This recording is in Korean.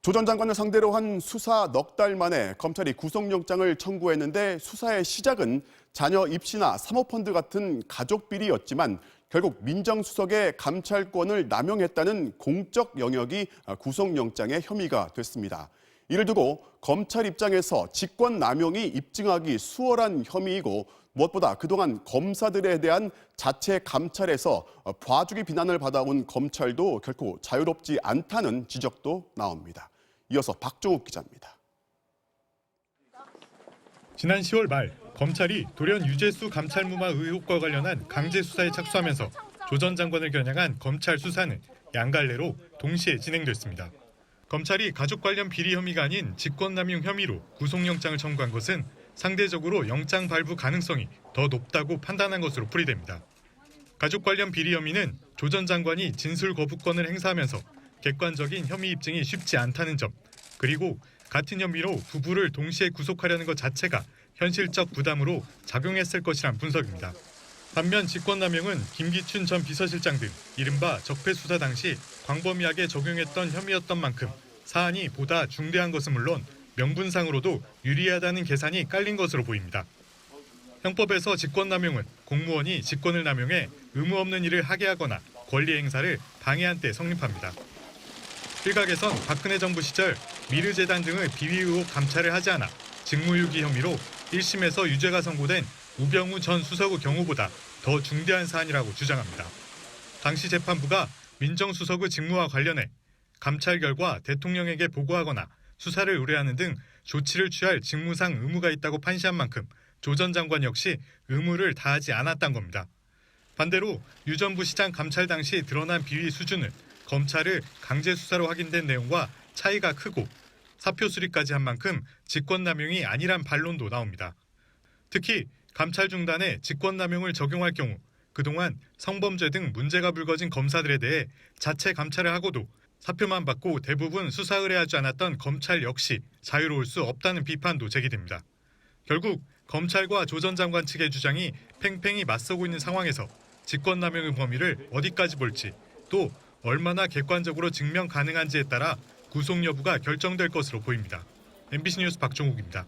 조 전 장관을 상대로 한 수사 넉 달 만에 검찰이 구속영장을 청구했는데 수사의 시작은 자녀 입시나 사모펀드 같은 가족 비리였지만 결국 민정수석의 감찰권을 남용했다는 공적 영역이 구속영장의 혐의가 됐습니다. 이를 두고 검찰 입장에서 직권남용이 입증하기 수월한 혐의이고 무엇보다 그동안 검사들에 대한 자체 감찰에서 봐주기 비난을 받아온 검찰도 결코 자유롭지 않다는 지적도 나옵니다. 이어서 박종욱 기자입니다. 지난 10월 말 검찰이 돌연 유재수 감찰무마 의혹과 관련한 강제 수사에 착수하면서 조 전 장관을 겨냥한 검찰 수사는 양갈래로 동시에 진행됐습니다. 검찰이 가족 관련 비리 혐의가 아닌 직권남용 혐의로 구속영장을 청구한 것은 상대적으로 영장 발부 가능성이 더 높다고 판단한 것으로 풀이됩니다. 가족 관련 비리 혐의는 조 전 장관이 진술 거부권을 행사하면서 객관적인 혐의 입증이 쉽지 않다는 점, 그리고 같은 혐의로 부부를 동시에 구속하려는 것 자체가 현실적 부담으로 작용했을 것이란 분석입니다. 반면 직권남용은 김기춘 전 비서실장 등 이른바 적폐수사 당시 광범위하게 적용했던 혐의였던 만큼 사안이 보다 중대한 것은 물론 명분상으로도 유리하다는 계산이 깔린 것으로 보입니다. 형법에서 직권남용은 공무원이 직권을 남용해 의무 없는 일을 하게 하거나 권리 행사를 방해한 때 성립합니다. 일각에선 박근혜 정부 시절 미르재단 등의 비위 의혹 감찰을 하지 않아 직무유기 혐의로 1심에서 유죄가 선고된 우병우 전 수석의 경우보다 더 중대한 사안이라고 주장합니다. 당시 재판부가 민정수석의 직무와 관련해 감찰 결과 대통령에게 보고하거나 수사를 의뢰하는 등 조치를 취할 직무상 의무가 있다고 판시한 만큼 조 전 장관 역시 의무를 다하지 않았던 겁니다. 반대로 유 전 부시장 감찰 당시 드러난 비위 수준은 검찰을 강제 수사로 확인된 내용과 차이가 크고 사표 수리까지 한 만큼 직권남용이 아니란 반론도 나옵니다. 특히 감찰 중단에 직권남용을 적용할 경우 그동안 성범죄 등 문제가 불거진 검사들에 대해 자체 감찰을 하고도 사표만 받고 대부분 수사 의뢰하지 않았던 검찰 역시 자유로울 수 없다는 비판도 제기됩니다. 결국 검찰과 조 전 장관 측의 주장이 팽팽히 맞서고 있는 상황에서 직권남용의 범위를 어디까지 볼지 또 얼마나 객관적으로 증명 가능한지에 따라 구속 여부가 결정될 것으로 보입니다. MBC 뉴스 박종욱입니다.